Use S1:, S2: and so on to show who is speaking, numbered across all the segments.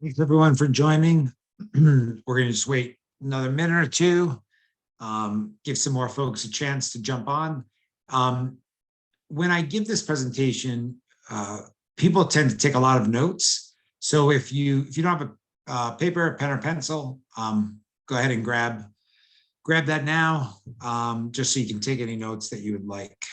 S1: Thanks everyone for joining. We're going to just wait another minute or two, give some more folks a chance to jump on. When I give this presentation, people tend to take a lot of notes. So if you don't have a paper, pen, or pencil, go ahead and grab that now, just so you can take any notes that you would like.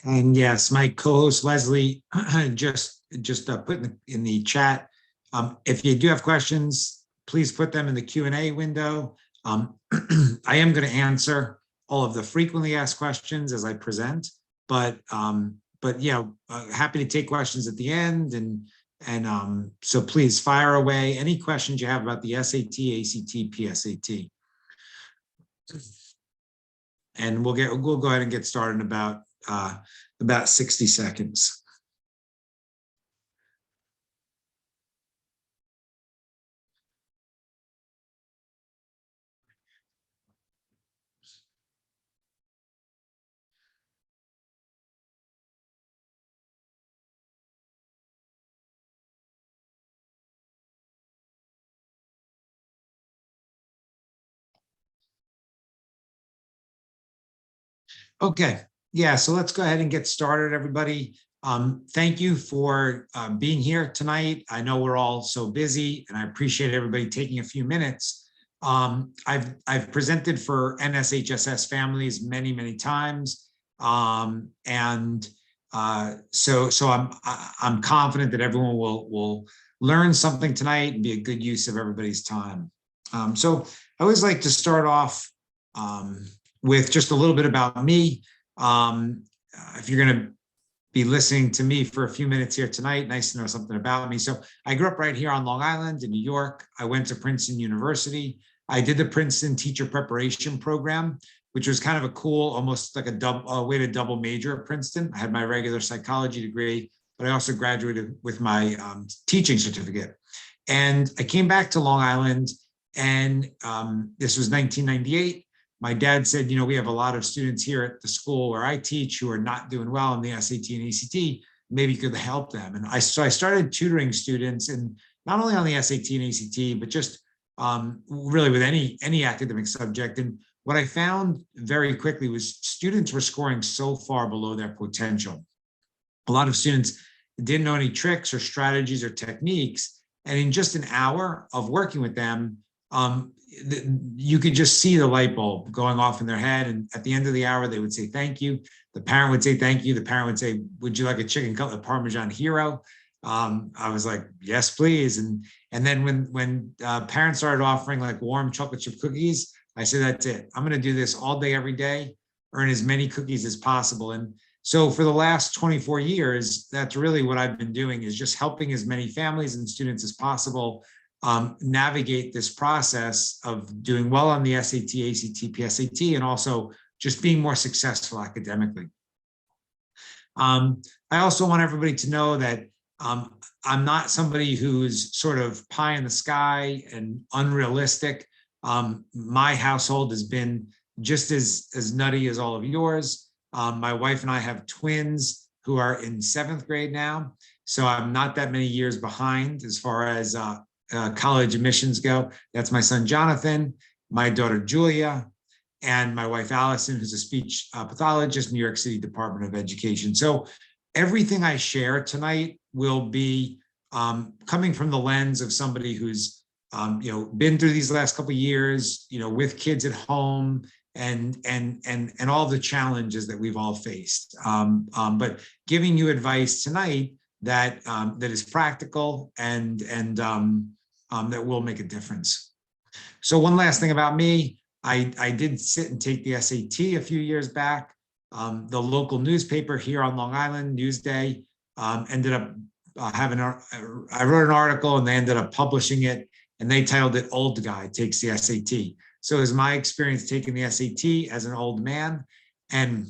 S1: And yes, my co-host Leslie just put in the chat. If you do have questions, please put them in the Q&A window. I am going to answer all of the frequently asked questions as I present, but yeah, happy to take questions at the end, and so please fire away any questions you have about the SAT, ACT, PSAT, and we'll go ahead and get started in about 60 seconds. Okay, yeah, so let's go ahead and get started, everybody. Thank you for being here tonight. I know we're all so busy, and I appreciate everybody taking a few minutes. I've presented for NSHSS families many times, and so I'm confident that everyone will learn something tonight and be a good use of everybody's time. So I always like to start off with just a little bit about me. If you're going to be listening to me for a few minutes here tonight, nice to know something about me. So I grew up right here on Long Island in New York. I went to Princeton University. I did the Princeton teacher preparation program, which was kind of a cool, almost like a way to double major at Princeton. I had my regular psychology degree, but I also graduated with my teaching certificate. And I came back to Long Island, and this was 1998. My dad said, we have a lot of students here at the school where I teach who are not doing well in the SAT and ACT. Maybe you could help them. And so I started tutoring students, and not only on the SAT and ACT, but just really with any academic subject. And what I found very quickly was students were scoring so far below their potential. A lot of students didn't know any tricks or strategies or techniques. And in just an hour of working with them, you could just see the light bulb going off in their head. And at the end of the hour, they would say, thank you. The parent would say, thank you. The parent would say, would you like a chicken cutlet Parmesan hero? I was like, yes, please. And then when parents started offering like warm chocolate chip cookies, I said, that's it. I'm going to do this all day, every day, earn as many cookies as possible. And so for the last 24 years, that's really what I've been doing, is just helping as many families and students as possible navigate this process of doing well on the SAT, ACT, PSAT, and also just being more successful academically. I also want everybody to know that I'm not somebody who's sort of pie in the sky and unrealistic. My household has been just as nutty as all of yours. My wife and I have twins who are in 7th grade now, so I'm not that many years behind as far as college admissions go. That's my son, Jonathan, my daughter, Julia, and my wife, Allison, who's a speech pathologist, New York City Department of Education. So everything I share tonight will be coming from the lens of somebody who's been through these last couple of years, with kids at home, and all the challenges that we've all faced. But giving you advice tonight that that is practical and that will make a difference. So one last thing about me, I did sit and take the SAT a few years back. The local newspaper here on Long Island, Newsday, ended up having I wrote an article and they ended up publishing it, and they titled it "Old Guy Takes the SAT." So it was my experience taking the SAT as an old man. And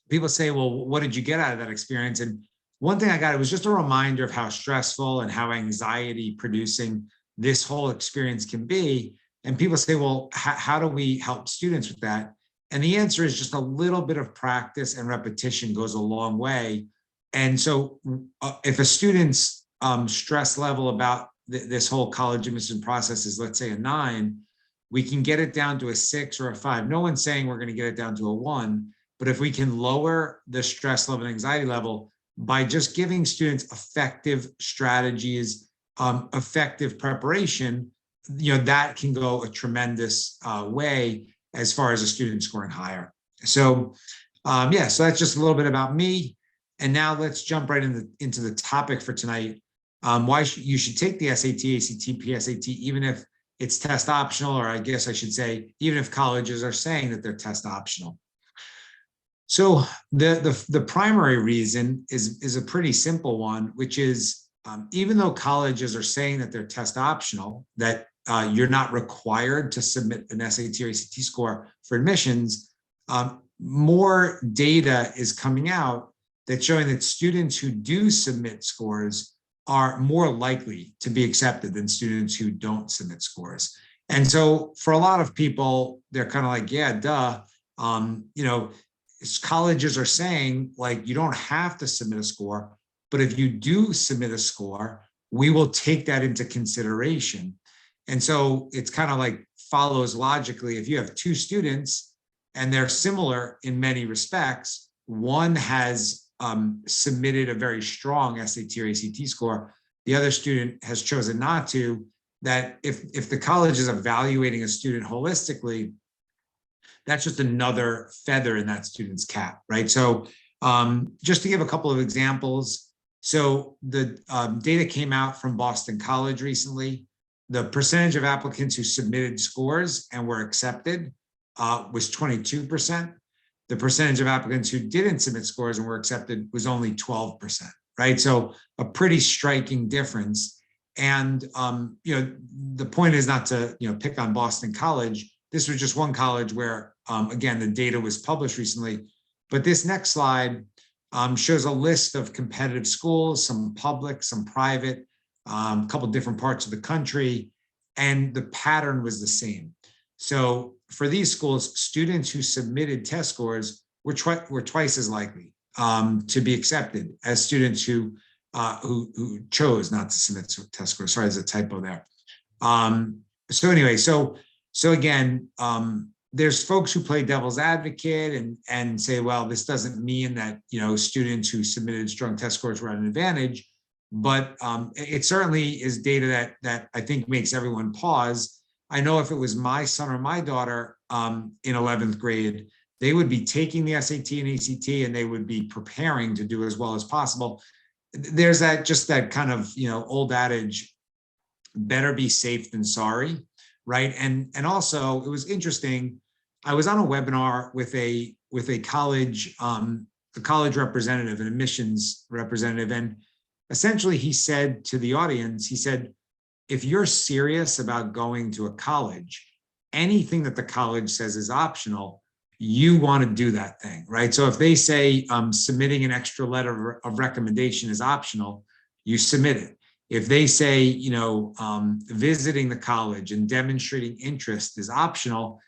S1: people say, well, what did you get out of that experience? And one thing I got, it was just a reminder of how stressful and how anxiety producing this whole experience can be. And people say, well, how do we help students with that? And the answer is just a little bit of practice and repetition goes a long way. And so if a student's stress level about this whole college admission process is, let's say, a 9, we can get it down to a 6 or a 5. No one's saying we're going to get it down to a 1, but if we can lower the stress level and anxiety level by just giving students effective strategies, effective preparation, that can go a tremendous way as far as a student scoring higher. So yeah, so that's just a little bit about me. And now let's jump right into the topic for tonight. Why you should take the SAT, ACT, PSAT, even if it's test optional, or I guess I should say, even if colleges are saying that they're test optional. So the primary reason is a pretty simple one, which is even though colleges are saying that they're test optional, that you're not required to submit an SAT or ACT score for admissions, more data is coming out that's showing that students who do submit scores are more likely to be accepted than students who don't submit scores. And so for a lot of people, they're kind of like, yeah, duh. Colleges are saying, like, you don't have to submit a score, but if you do submit a score, we will take that into consideration. And so it's kind of like follows logically. If you have 2 students and they're similar in many respects, one has submitted a very strong SAT or ACT score, the other student has chosen not to, that if the college is evaluating a student holistically, that's just another feather in that student's cap, right? So just to give a couple of examples, so the data came out from Boston College recently. The percentage of applicants who submitted scores and were accepted was 22%. The percentage of applicants who didn't submit scores and were accepted was only 12%, right? So a pretty striking difference. And the point is not to pick on Boston College. This was just one college where, again, the data was published recently. But this next slide shows a list of competitive schools, some public, some private, a couple different parts of the country, and the pattern was the same. So for these schools, students who submitted test scores were twice as likely to be accepted as students who chose not to submit test scores. Sorry, there's a typo there. So anyway, so again, there's folks who play devil's advocate and say, well, this doesn't mean that students who submitted strong test scores were at an advantage, but it certainly is data that I think makes everyone pause. I know if it was my son or my daughter in 11th grade, they would be taking the SAT and ACT and they would be preparing to do as well as possible. There's that kind of old adage, better be safe than sorry, right? And also it was interesting. I was on a webinar with a college representative, an admissions representative, and essentially he said to the audience, he said, if you're serious about going to a college, anything that the college says is optional, you want to do that thing, right? So if they say submitting an extra letter of recommendation is optional, you submit it. If they say, visiting the college and demonstrating interest is optional,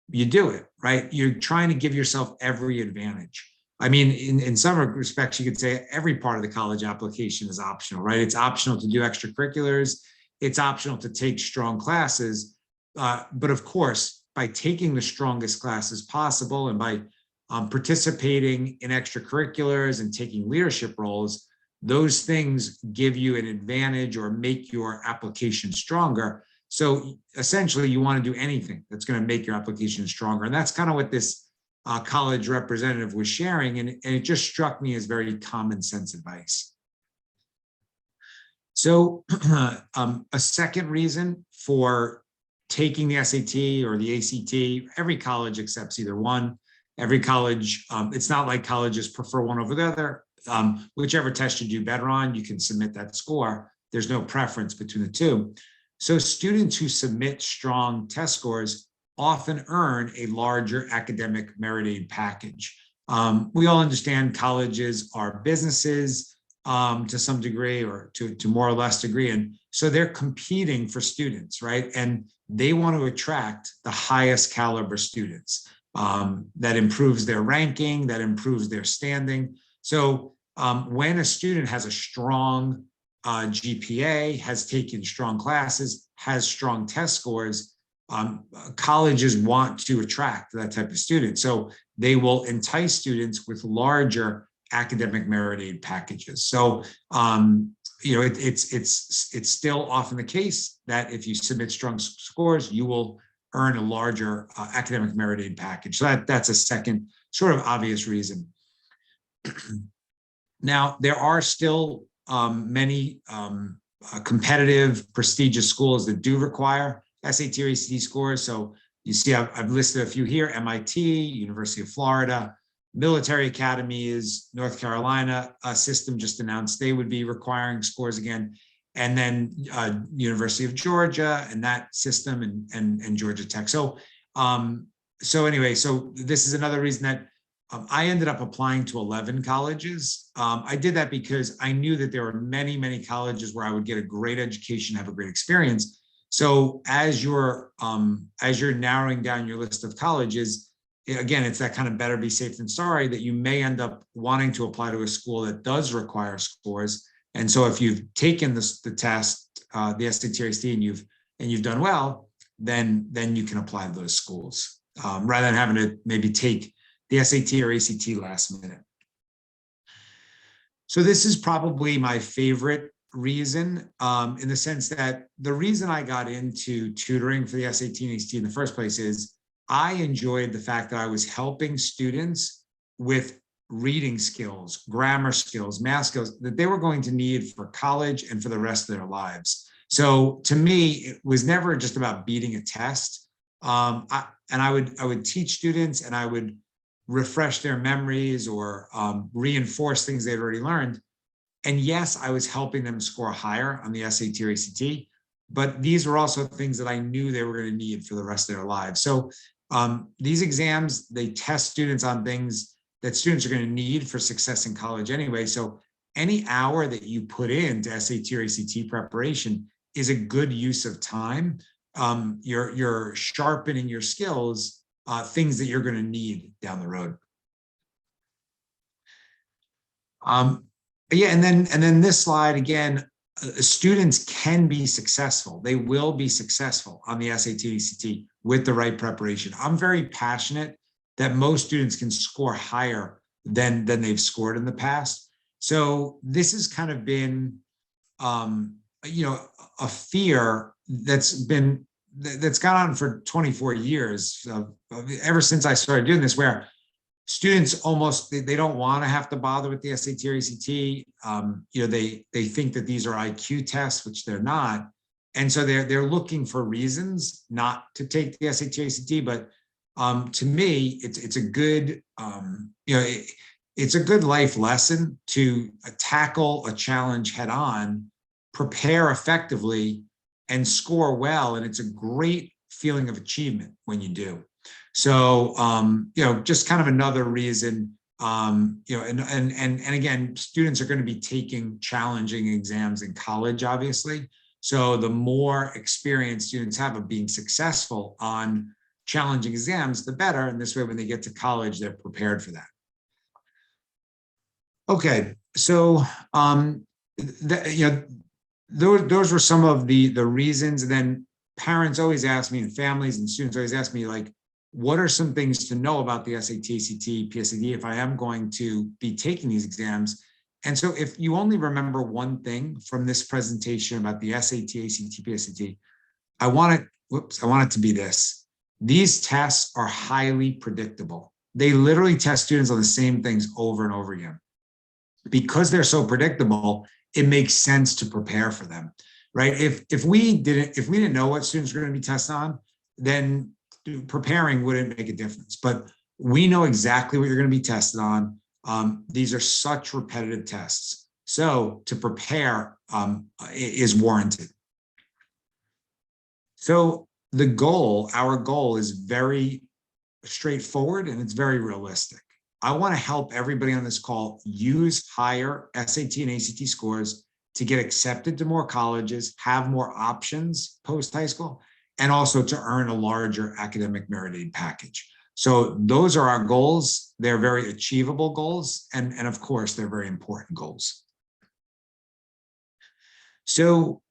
S1: you do it, right? You're trying to give yourself every advantage. I mean, in some respects, you could say every part of the college application is optional, right? It's optional to do extracurriculars. It's optional to take strong classes. But of course, by taking the strongest classes possible and by participating in extracurriculars and taking leadership roles, those things give you an advantage or make your application stronger. So essentially, you want to do anything that's going to make your application stronger. And that's kind of what this college representative was sharing. And it just struck me as very common sense advice. So a second reason for taking the SAT or the ACT, every college accepts either one. Every college, it's not like colleges prefer one over the other. Whichever test you do better on, you can submit that score. There's no preference between the two. So students who submit strong test scores often earn a larger academic merit aid package. We all understand colleges are businesses to some degree, or to more or less degree. And so they're competing for students, right? And they want to attract the highest caliber students. That improves their ranking, that improves their standing. So when a student has a strong GPA, has taken strong classes, has strong test scores, colleges want to attract that type of student. So they will entice students with larger academic merit aid packages. So it's still often the case that if you submit strong scores, you will earn a larger academic merit aid package. So that's a second sort of obvious reason. Now, there are still many competitive, prestigious schools that do require SAT or ACT scores. So you see, I've listed a few here: MIT, University of Florida, military academies, North Carolina system just announced they would be requiring scores again. And then University of Georgia and that system, and Georgia Tech. So anyway, so this is another reason that I ended up applying to 11 colleges. I did that because I knew that there were many, many colleges where I would get a great education, have a great experience. So as you're narrowing down your list of colleges, again, it's that kind of better be safe than sorry, that you may end up wanting to apply to a school that does require scores. And so if you've taken the test, the SAT or ACT, and you've done well, then you can apply to those schools rather than having to maybe take the SAT or ACT last minute. So this is probably my favorite reason, in the sense that the reason I got into tutoring for the SAT and ACT in the first place is I enjoyed the fact that I was helping students with reading skills, grammar skills, math skills that they were going to need for college and for the rest of their lives. So to me, it was never just about beating a test. I would teach students, and I would refresh their memories or reinforce things they'd already learned. And yes, I was helping them score higher on the SAT or ACT, but these were also things that I knew they were going to need for the rest of their lives. So these exams, they test students on things that students are going to need for success in college anyway. So any hour that you put into SAT or ACT preparation is a good use of time. You're sharpening your skills, things that you're going to need down the road. Yeah, and then this slide again, students can be successful. They will be successful on the SAT, ACT with the right preparation. I'm very passionate that most students can score higher than they've scored in the past. So this has kind of been, a fear that's gone on for 24 years, ever since I started doing this, where students almost, they don't want to have to bother with the SAT or ACT. They think that these are IQ tests, which they're not. And so they're looking for reasons not to take the SAT or ACT. But to me, it's a good, it's a good life lesson to tackle a challenge head on, prepare effectively, and score well. And it's a great feeling of achievement when you do. So, just kind of another reason, and again, students are going to be taking challenging exams in college, obviously. So the more experience students have of being successful on challenging exams, the better. And this way, when they get to college, they're prepared for that. Okay, so, those were some of the reasons. And then parents always ask me, and families and students always ask me, like, what are some things to know about the SAT, ACT, PSAT if I am going to be taking these exams? And so if you only remember one thing from this presentation about the SAT, ACT, PSAT, I want it to be this. These tests are highly predictable. They literally test students on the same things over and over again. because they're so predictable, it makes sense to prepare for them, right? If we didn't know what students were going to be tested on, then preparing wouldn't make a difference. But we know exactly what you're going to be tested on. These are such repetitive tests. So to prepare is warranted. So our goal is very straightforward and it's very realistic. I want to help everybody on this call use higher SAT and ACT scores to get accepted to more colleges, have more options post high school, and also to earn a larger academic merit aid package. So those are our goals. They're very achievable goals. And of course, they're very important goals. So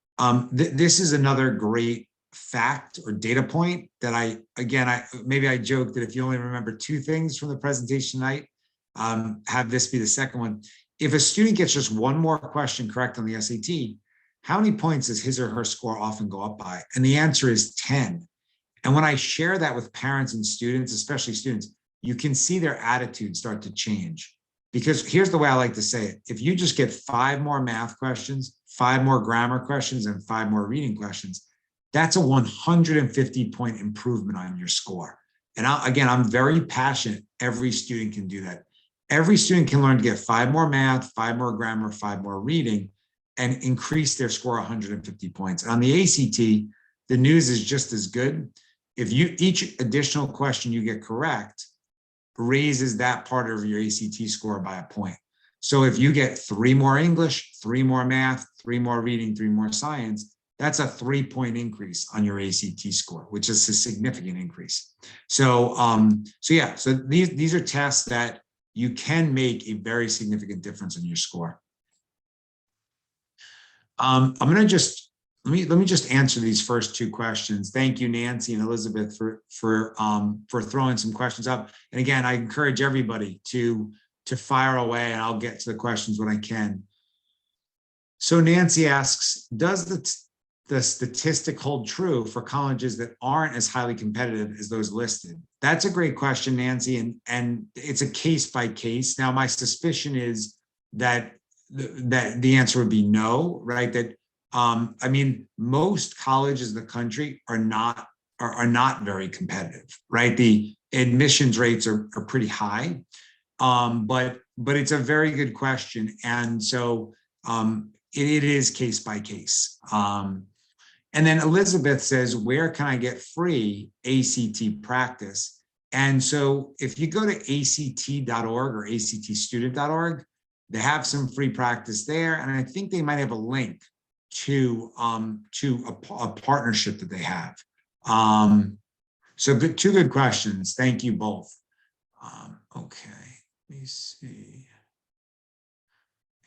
S1: this is another great fact or data point that I joked that if you only remember two things from the presentation tonight, have this be the second one. If a student gets just one more question correct on the SAT, how many points does his or her score often go up by? And the answer is 10. And when I share that with parents and students, especially students, you can see their attitudes start to change. Because here's the way I like to say it. If you just get 5 more math questions, 5 more grammar questions, and 5 more reading questions, that's a 150-point improvement on your score. And I'm very passionate. Every student can do that. Every student can learn to get 5 more math, 5 more grammar, 5 more reading, and increase their score 150 points. And on the ACT, the news is just as good. If each additional question you get correct raises that part of your ACT score by a point. So if you get 3 more English, 3 more math, 3 more reading, 3 more science, that's a 3-point increase on your ACT score, which is a significant increase. So these are tests that you can make a very significant difference in your score. I'm going to just let me just answer these first 2 questions. Thank you, Nancy and Elizabeth, for throwing some questions up. And again, I encourage everybody to fire away, and I'll get to the questions when I can. So Nancy asks, does the statistic hold true for colleges that aren't as highly competitive as those listed? That's a great question, Nancy, and it's a case by case. Now, my suspicion is that the answer would be no, right? That most colleges in the country are not very competitive, right? The admissions rates are pretty high, but it's a very good question, and so it is case by case. And then Elizabeth says, where can I get free ACT practice? And so if you go to act.org or actstudent.org, they have some free practice there. And I think they might have a link to a partnership that they have. So 2 good questions. Thank you both. Okay, let me see.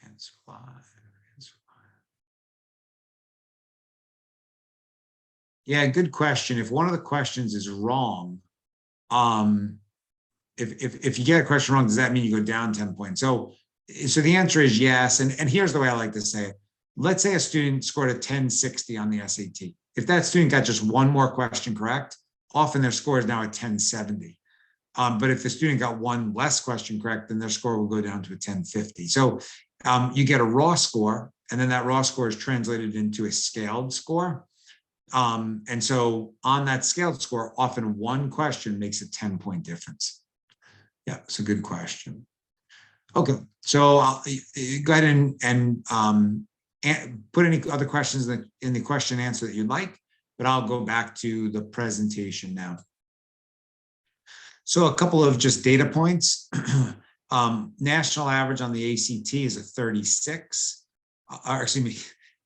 S1: Answer live. Yeah, good question. If one of the questions is wrong, if you get a question wrong, does that mean you go down 10 points? So the answer is yes. And here's the way I like to say it. Let's say a student scored a 1060 on the SAT. If that student got just one more question correct, often their score is now a 1070. But if the student got one less question correct, then their score will go down to a 1050. So you get a raw score, and then that raw score is translated into a scaled score. And so on that scaled score, often one question makes a 10-point difference. Yeah, it's a good question. Okay, so I'll go ahead and put any other questions in the question and answer that you'd like, but I'll go back to the presentation now. So a couple of just data points. National average on the ACT is a 36, or excuse me,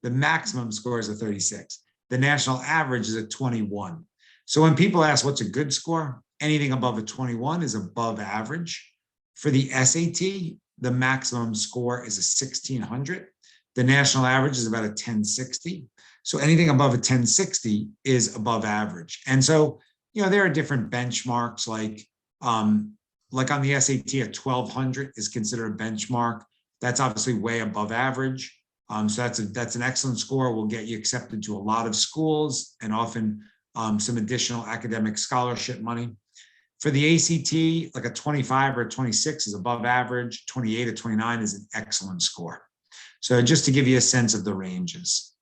S1: the maximum score is a 36. The national average is a 21. So when people ask what's a good score, anything above a 21 is above average. For the SAT, the maximum score is a 1600. The national average is about a 1060. So anything above a 1060 is above average. And so, there are different benchmarks like on the SAT, a 1200 is considered a benchmark. That's obviously way above average. So that's an excellent score. Will get you accepted to a lot of schools and often some additional academic scholarship money. For the ACT, like a 25 or a 26 is above average, 28 or 29 is an excellent score. So just to give you a sense of the ranges.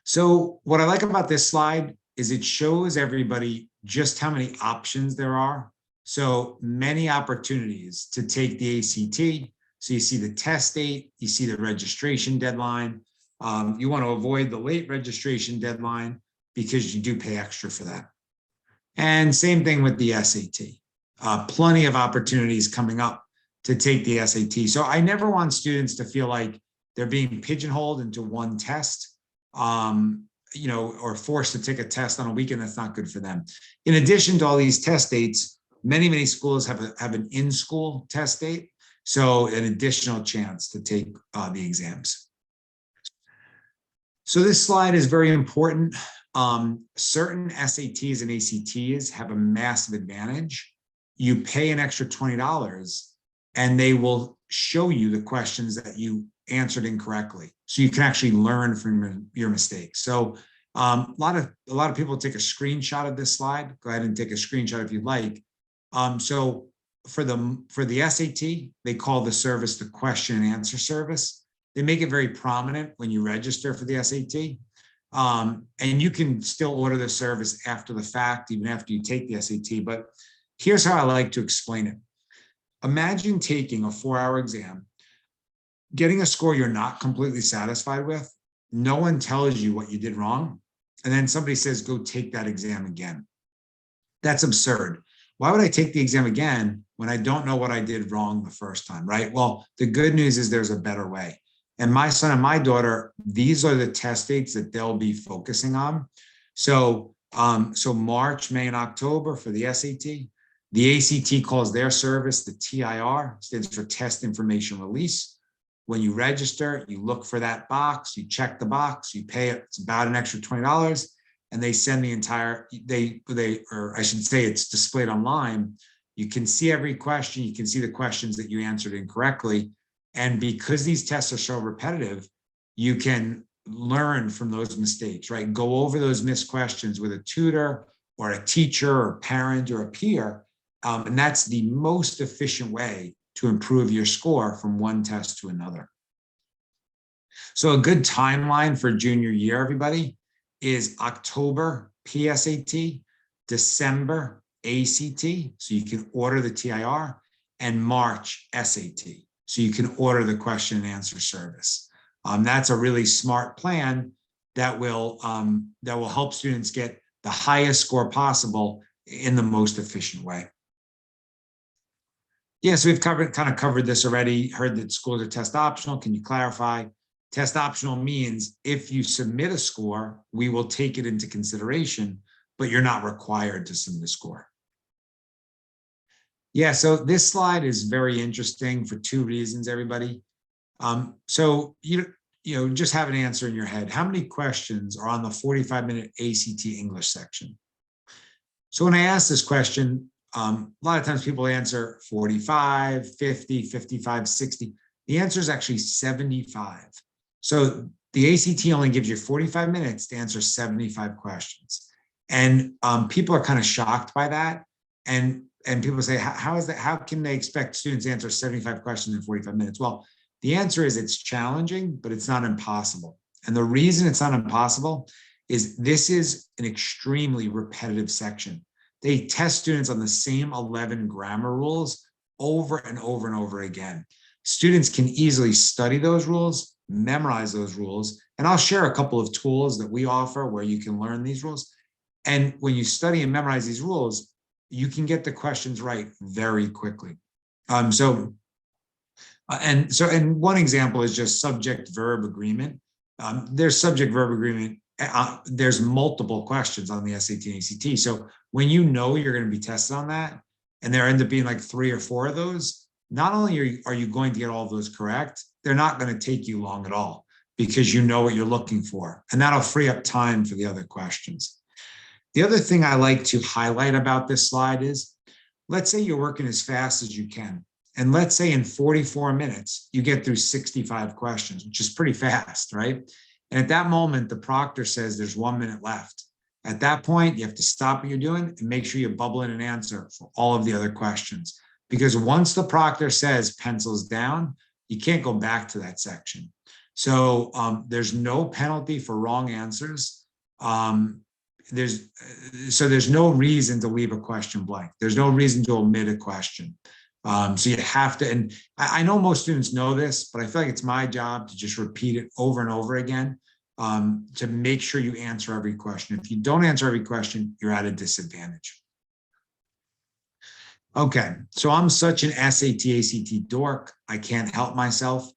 S1: So what I like about this slide is it shows everybody just how many options there are. So many opportunities to take the ACT. So you see the test date, you see the registration deadline. You want to avoid the late registration deadline because you do pay extra for that. And same thing with the SAT. Plenty of opportunities coming up to take the SAT. So I never want students to feel like they're being pigeonholed into one test, or forced to take a test on a weekend that's not good for them. In addition to all these test dates, many schools have an in-school test date, so an additional chance to take the exams. So this slide is very important. Certain SATs and ACTs have a massive advantage. You pay an extra $20 and they will show you the questions that you answered incorrectly. So you can actually learn from your mistakes. So a lot of people take a screenshot of this slide. Go ahead and take a screenshot if you'd like. So for the SAT, they call the service the question and answer service. They make it very prominent when you register for the SAT. And you can still order the service after the fact, even after you take the SAT. But here's how I like to explain it. Imagine taking a 4-hour exam, getting a score you're not completely satisfied with. No one tells you what you did wrong. And then somebody says, go take that exam again. That's absurd. Why would I take the exam again when I don't know what I did wrong the first time, right? Well, the good news is there's a better way. And my son and my daughter, these are the test dates that they'll be focusing on. So March, May, and October for the SAT. The ACT calls their service the TIR, stands for Test Information Release. When you register, you look for that box, you check the box, you pay it. It's about an extra $20, and they send the entire, or I should say it's displayed online. You can see every question, you can see the questions that you answered incorrectly. And because these tests are so repetitive, you can learn from those mistakes, right? Go over those missed questions with a tutor or a teacher or parent or a peer. And that's the most efficient way to improve your score from one test to another. So a good timeline for junior year, everybody, is October PSAT, December ACT, so you can order the TIR, and March SAT, so you can order the question and answer service. That's a really smart plan that will help students get the highest score possible in the most efficient way. Yeah, so we've kind of covered this already. Heard that schools are test optional. Can you clarify? Test optional means if you submit a score, we will take it into consideration, but you're not required to submit a score. Yeah, so this slide is very interesting for two reasons, everybody. So you just have an answer in your head. How many questions are on the 45-minute ACT English section? So when I ask this question, a lot of times people answer 45, 50, 55, 60. The answer is actually 75. So the ACT only gives you 45 minutes to answer 75 questions. And people are kind of shocked by that. And people say, how is that? How can they expect students to answer 75 questions in 45 minutes? Well, the answer is it's challenging, but it's not impossible. And the reason it's not impossible is this is an extremely repetitive section. They test students on the same 11 grammar rules over and over and over again. Students can easily study those rules, memorize those rules, and I'll share a couple of tools that we offer where you can learn these rules. And when you study and memorize these rules, you can get the questions right very quickly. And one example is just subject-verb agreement. There's subject-verb agreement. There's multiple questions on the SAT and ACT. So when you know you're going to be tested on that, and there end up being like 3 or 4 of those, not only are you going to get all of those correct, they're not going to take you long at all because you know what you're looking for. And that'll free up time for the other questions. The other thing I like to highlight about this slide is, let's say you're working as fast as you can. And let's say in 44 minutes, you get through 65 questions, which is pretty fast, right? And at that moment, the proctor says there's 1 minute left. At that point, you have to stop what you're doing and make sure you bubble in an answer for all of the other questions. Because once the proctor says pencils down, you can't go back to that section. So there's no penalty for wrong answers. There's no reason to leave a question blank. There's no reason to omit a question. So you have to, and I know most students know this, but I feel like it's my job to just repeat it over and over again to make sure you answer every question. If you don't answer every question, you're at a disadvantage. Okay, so I'm such an SAT, ACT dork, I can't help myself.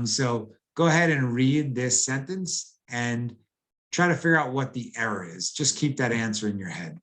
S1: So go ahead and read this sentence and try to figure out what the error is. Just keep that answer in your head.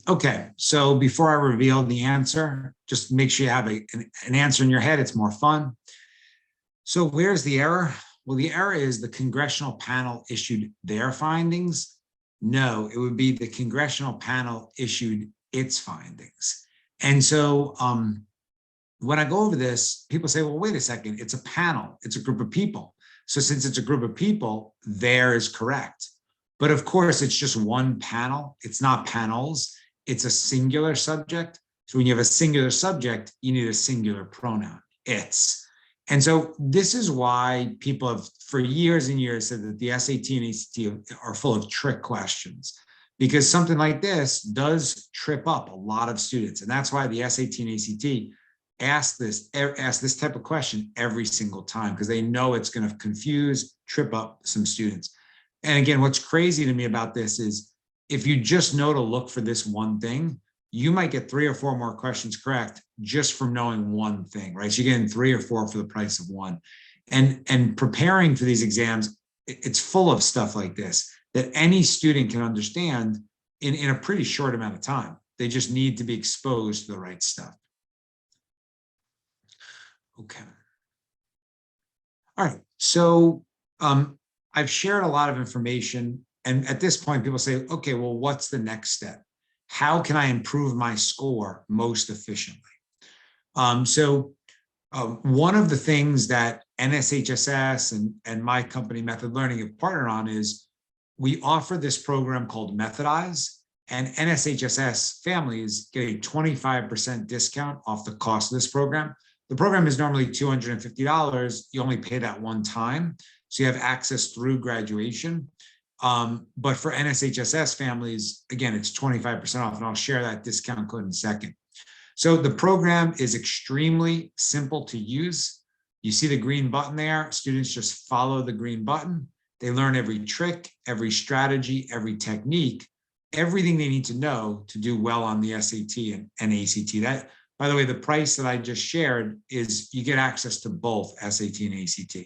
S1: Okay, so before I reveal the answer, just make sure you have an answer in your head. It's more fun. So where's the error? Well, the error is the congressional panel issued their findings. No, it would be the congressional panel issued its findings. And so when I go over this, people say, well, wait a second, it's a panel, it's a group of people. So since it's a group of people, there is correct. But of course, it's just one panel. It's not panels. It's a singular subject. So when you have a singular subject, you need a singular pronoun, it's. And so this is why people have, for years and years, said that the SAT and ACT are full of trick questions, because something like this does trip up a lot of students. And that's why the SAT and ACT ask this type of question every single time, because they know it's going to confuse, trip up some students. And again, what's crazy to me about this is if you just know to look for this one thing, you might get 3 or 4 more questions correct just from knowing one thing, right? So you're getting 3 or 4 for the price of one. And preparing for these exams, it's full of stuff like this that any student can understand in a pretty short amount of time. They just need to be exposed to the right stuff. Okay. All right. So I've shared a lot of information. And at this point, people say, okay, well, what's the next step? How can I improve my score most efficiently? One of the things that NSHSS and my company Method Learning have partnered on is we offer this program called Methodize, and NSHSS families get a 25% discount off the cost of this program. The program is normally $250. You only pay that one time, so you have access through graduation. But for NSHSS families, again, it's 25% off, and I'll share that discount code in a second. So the program is extremely simple to use. You see the green button there. Students just follow the green button. They learn every trick, every strategy, every technique, everything they need to know to do well on the SAT and ACT. That, by the way, the price that I just shared is you get access to both SAT and ACT.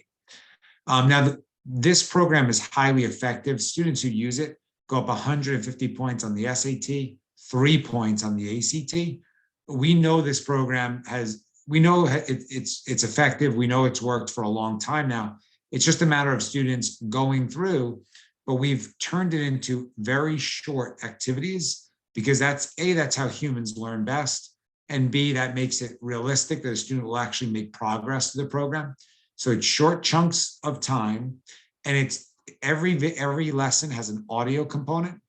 S1: Now, this program is highly effective. Students who use it go up 150 points on the SAT, 3 points on the ACT. We know this program it's effective. We know it's worked for a long time now. It's just a matter of students going through, but we've turned it into very short activities because that's how humans learn best. And B, that makes it realistic that a student will actually make progress to the program. So it's short chunks of time, and it's every lesson has an audio component.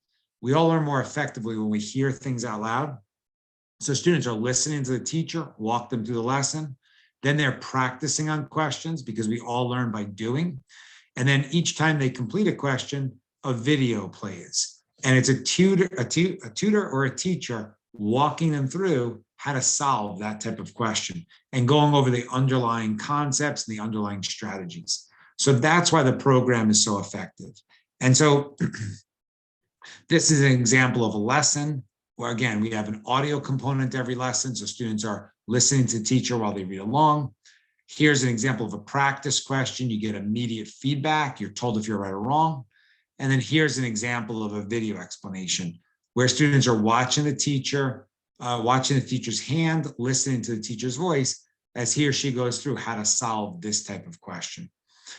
S1: We all learn more effectively when we hear things out loud. So students are listening to the teacher, walk them through the lesson. Then they're practicing on questions because we all learn by doing. And then each time they complete a question, a video plays. And it's a tutor or a teacher walking them through how to solve that type of question and going over the underlying concepts and the underlying strategies. So that's why the program is so effective. And so this is an example of a lesson where, again, we have an audio component to every lesson. So students are listening to the teacher while they read along. Here's an example of a practice question. You get immediate feedback. You're told if you're right or wrong. And then here's an example of a video explanation where students are watching the teacher, watching the teacher's hand, listening to the teacher's voice as he or she goes through how to solve this type of question.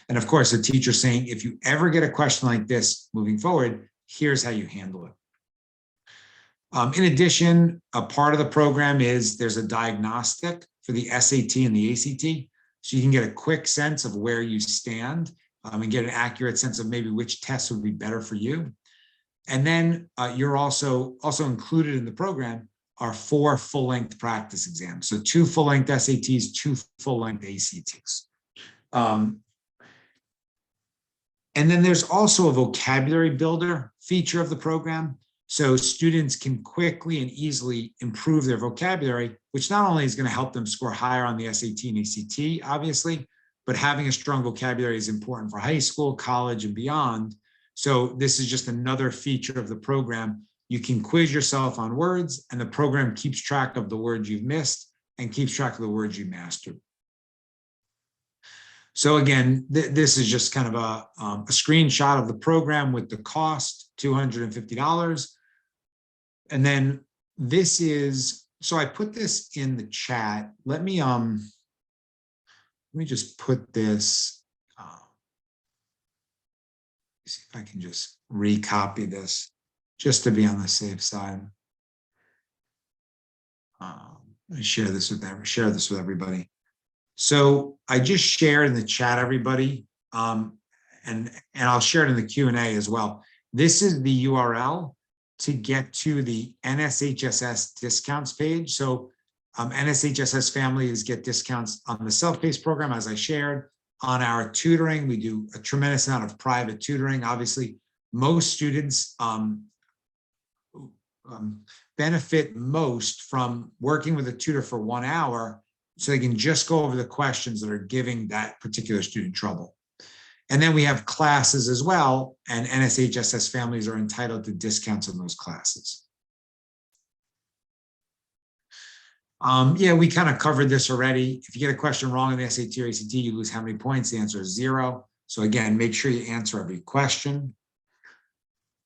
S1: And of course, the teacher saying, if you ever get a question like this moving forward, here's how you handle it. In addition, a part of the program is there's a diagnostic for the SAT and the ACT. So you can get a quick sense of where you stand and get an accurate sense of maybe which tests would be better for you. And then you're also included in the program are 4 full-length practice exams. So 2 full-length SATs, 2 full-length ACTs. And then there's also a vocabulary builder feature of the program. So students can quickly and easily improve their vocabulary, which not only is going to help them score higher on the SAT and ACT, obviously, but having a strong vocabulary is important for high school, college, and beyond. So this is just another feature of the program. You can quiz yourself on words, and the program keeps track of the words you've missed and keeps track of the words you mastered. So again, this is just kind of a screenshot of the program with the cost, $250. And then this is, so I put this in the chat. Let me just put this, see if I can just recopy this just to be on the safe side. Share this with everybody. So I just shared in the chat, everybody, and I'll share it in the Q&A as well. This is the URL to get to the NSHSS discounts page. So NSHSS families get discounts on the self-paced program, as I shared. On our tutoring, we do a tremendous amount of private tutoring. Obviously, most students benefit most from working with a tutor for 1 hour, so they can just go over the questions that are giving that particular student trouble. And then we have classes as well, and NSHSS families are entitled to discounts on those classes. Yeah, we kind of covered this already. If you get a question wrong in the SAT or ACT, you lose how many points? The answer is 0. So again, make sure you answer every question.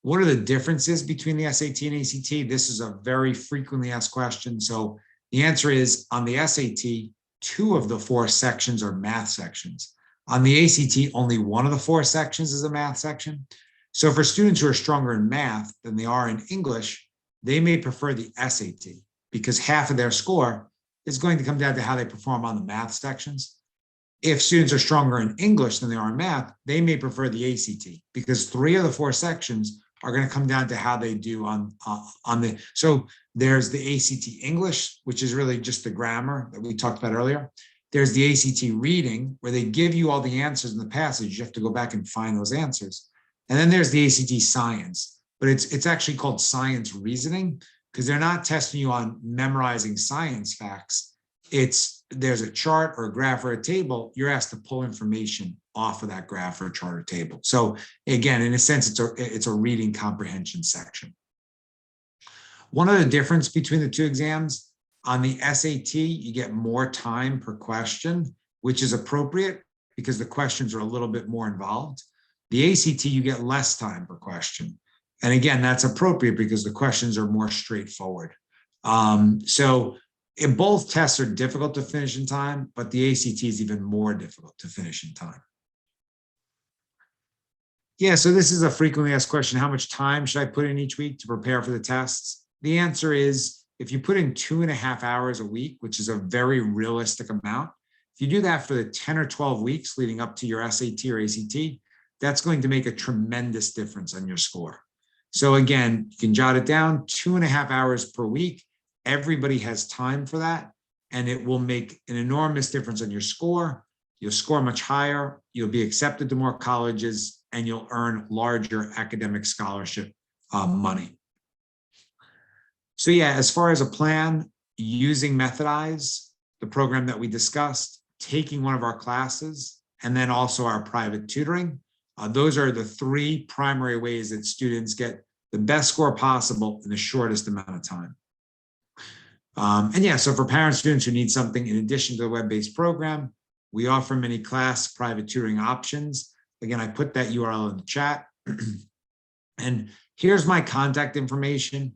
S1: What are the differences between the SAT and ACT? This is a very frequently asked question. So the answer is, on the SAT, 2 of the 4 sections are math sections. On the ACT, only 1 of the 4 sections is a math section. So for students who are stronger in math than they are in English, they may prefer the SAT because half of their score is going to come down to how they perform on the math sections. If students are stronger in English than they are in math, they may prefer the ACT because 3 of the 4 sections are going to come down to how they do on the, so there's the ACT English, which is really just the grammar that we talked about earlier. There's the ACT reading, where they give you all the answers in the passage. You have to go back and find those answers. And then there's the ACT science, but it's actually called science reasoning because they're not testing you on memorizing science facts. There's a chart or a graph or a table. You're asked to pull information off of that graph or chart or table. So again, in a sense, it's a reading comprehension section. One of the difference between the 2 exams, on the SAT, you get more time per question, which is appropriate because the questions are a little bit more involved. The ACT, you get less time per question. And again, that's appropriate because the questions are more straightforward. So both tests are difficult to finish in time, but the ACT is even more difficult to finish in time. Yeah, so this is a frequently asked question. How much time should I put in each week to prepare for the tests? The answer is, if you put in 2.5 hours a week, which is a very realistic amount, if you do that for the 10 or 12 weeks leading up to your SAT or ACT, that's going to make a tremendous difference on your score. So again, you can jot it down, 2.5 hours per week. Everybody has time for that, and it will make an enormous difference on your score. You'll score much higher, you'll be accepted to more colleges, and you'll earn larger academic scholarship money. So yeah, as far as a plan, using Methodize, the program that we discussed, taking one of our classes, and then also our private tutoring. Those are the 3 primary ways that students get the best score possible in the shortest amount of time. And yeah, so for parent students who need something in addition to the web-based program, we offer many class private tutoring options. Again, I put that URL in the chat. And here's my contact information.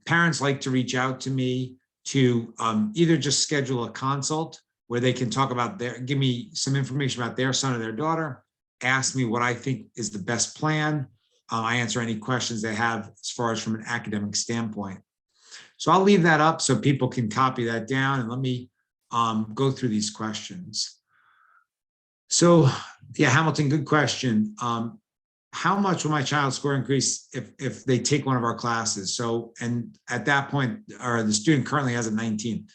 S1: Parents like to reach out to me to either just schedule a consult where they can talk about give me some information about their son or their daughter, ask me what I think is the best plan. I answer any questions they have as far as from an academic standpoint. So I'll leave that up so people can copy that down, and let me go through these questions. So yeah, Hamilton, good question. How much will my child's score increase if they take one of our classes? So, and at that point, or the student currently has a 19.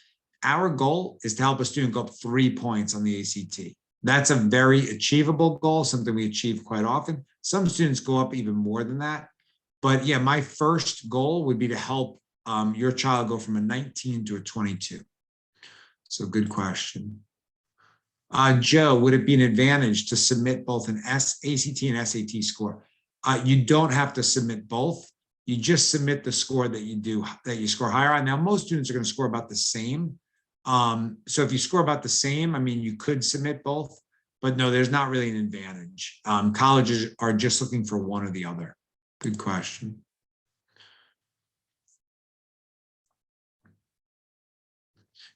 S1: Our goal is to help a student go up 3 points on the ACT. That's a very achievable goal, something we achieve quite often. Some students go up even more than that. But yeah, my first goal would be to help your child go from a 19 to a 22. So good question. Joe, would it be an advantage to submit both an ACT and SAT score? You don't have to submit both. You just submit the score that you score higher on. Now, most students are going to score about the same. So if you score about the same, I mean, you could submit both, but no, there's not really an advantage. Colleges are just looking for one or the other. Good question.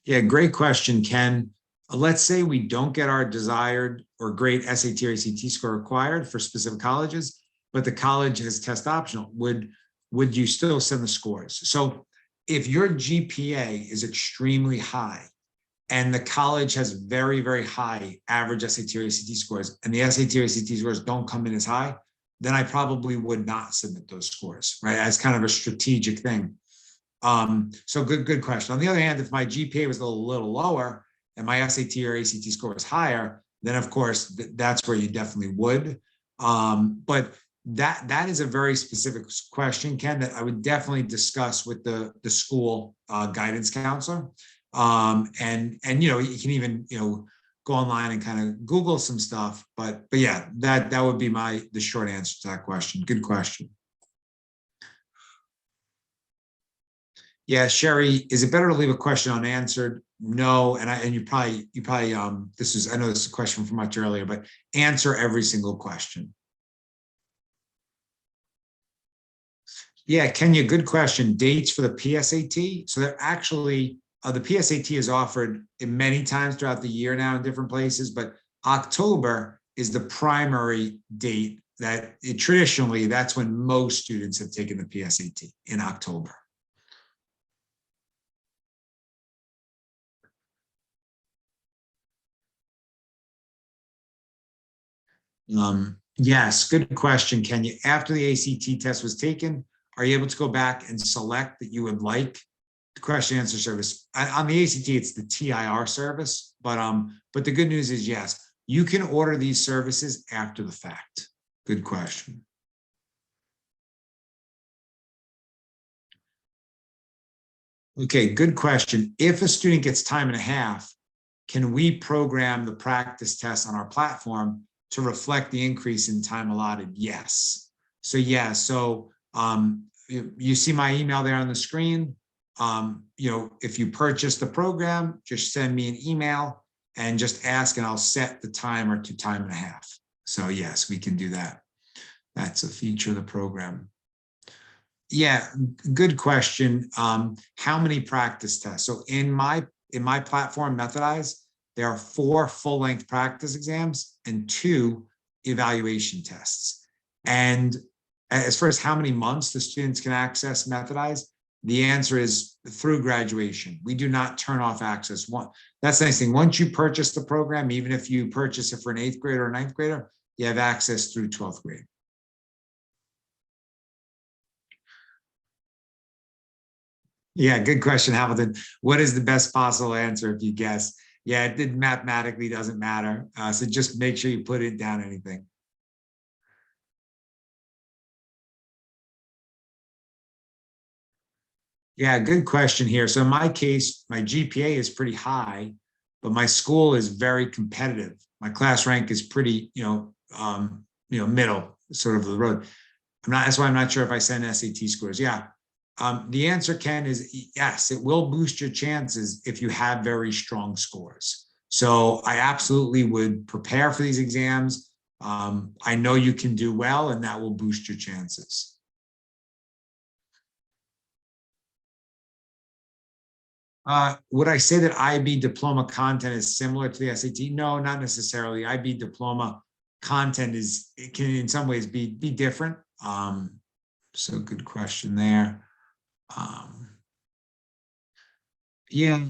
S1: Yeah, great question, Ken. Let's say we don't get our desired or great SAT or ACT score required for specific colleges, but the college has test optional. Would you still send the scores? So if your GPA is extremely high and the college has very, very high average SAT or ACT scores, and the SAT or ACT scores don't come in as high, then I would not submit those scores, right? As kind of a strategic thing. So good question. On the other hand, if my GPA was a little lower and my SAT or ACT score was higher, then of course that's where you definitely would. But that is a very specific question, Ken, that I would definitely discuss with the school guidance counselor. And you can even go online and kind of Google some stuff. But yeah, that would be the short answer to that question. Good question. Yeah, Sherry, is it better to leave a question unanswered? No, and you probably I know this is a question from much earlier, but answer every single question. Yeah, Kenya, good question. Dates for the PSAT. So they're actually the PSAT is offered in many times throughout the year now in different places, but October is the primary date that traditionally that's when most students have taken the PSAT, in October. Yes, good question, Kenya. After the ACT test was taken, are you able to go back and select that you would like the question answer service? On the ACT, it's the TIR service, but the good news is yes, you can order these services after the fact. Good question. Okay, good question. If a student gets time and a half, can we program the practice test on our platform to reflect the increase in time allotted? Yes. So yeah, so you see my email there on the screen. If you purchase the program, just send me an email and just ask, and I'll set the timer to time and a half. So yes, we can do that. That's a feature of the program. Yeah, good question. How many practice tests? So in my platform, Methodize, there are 4 full-length practice exams and 2 evaluation tests. And as far as how many months the students can access Methodize, the answer is through graduation. We do not turn off access. That's the nice thing. Once you purchase the program, even if you purchase it for an 8th grader or 9th grader, you have access through 12th grade. Yeah, good question, Hamilton. What is the best possible answer if you guess? Yeah, it mathematically doesn't matter. So just make sure you put it down anything. Yeah, good question here. So in my case, my GPA is pretty high, but my school is very competitive. My class rank is pretty, middle sort of the road. That's why I'm not sure if I send SAT scores. Yeah. The answer, Ken, is yes, it will boost your chances if you have very strong scores. So I absolutely would prepare for these exams. I know you can do well, and that will boost your chances. Would I say that IB diploma content is similar to the SAT? No, not necessarily. IB diploma content it can in some ways be different. So good question there. Yeah,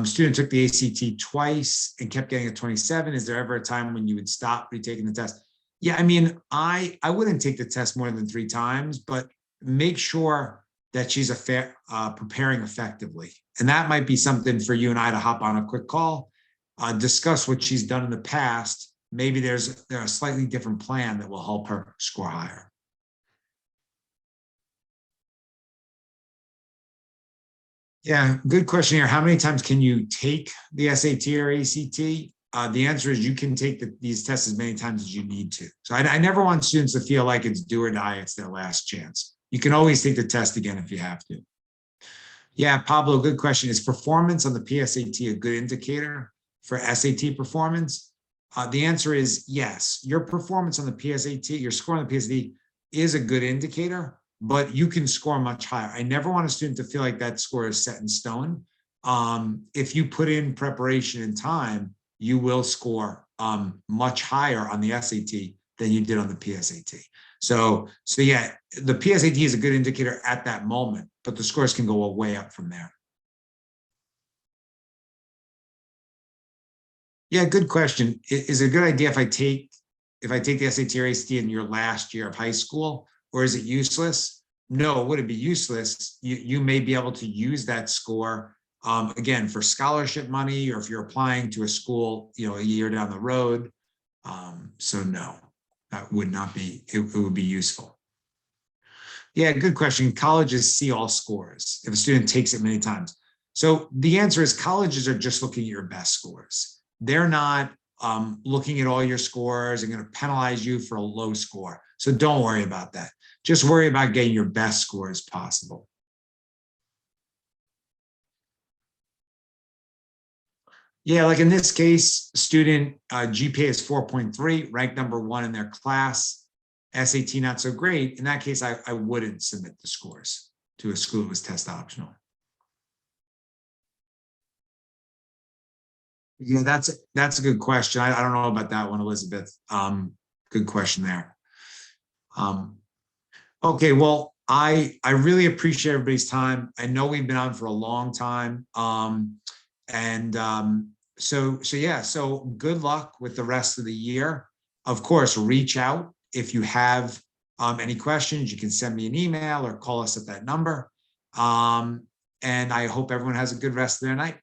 S1: student took the ACT twice and kept getting a 27. Is there ever a time when you would stop retaking the test? Yeah, I mean, I wouldn't take the test more than 3 times, but make sure that she's preparing effectively. And that might be something for you and I to hop on a quick call, discuss what she's done in the past. Maybe there's a slightly different plan that will help her score higher. Yeah, good question here. How many times can you take the SAT or ACT? The answer is you can take these tests as many times as you need to. So I never want students to feel like it's do or die, it's their last chance. You can always take the test again if you have to. Yeah, Pablo, good question. Is performance on the PSAT a good indicator for SAT performance? The answer is yes. Your performance on the PSAT, your score on the PSAT is a good indicator, but you can score much higher. I never want a student to feel like that score is set in stone. If you put in preparation and time, you will score much higher on the SAT than you did on the PSAT. So yeah, the PSAT is a good indicator at that moment, but the scores can go way up from there. Yeah, good question. Is it a good idea if I take the SAT or ACT in your last year of high school, or is it useless? No, would it be useless? You may be able to use that score again for scholarship money, or if you're applying to a school, a year down the road. So no, that would not be. It would be useful. Yeah, good question. Colleges see all scores if a student takes it many times. So the answer is colleges are just looking at your best scores. They're not looking at all your scores and going to penalize you for a low score. So don't worry about that. Just worry about getting your best scores possible. Yeah, like in this case, student GPA is 4.3, ranked number 1 in their class. SAT not so great. In that case, I wouldn't submit the scores to a school that was test optional. Yeah, that's a good question. I don't know about that one, Elizabeth. Good question there. Okay, well, I really appreciate everybody's time. I know we've been on for a long time. So yeah, so good luck with the rest of the year. Of course, reach out if you have any questions. You can send me an email or call us at that number. And I hope everyone has a good rest of their night.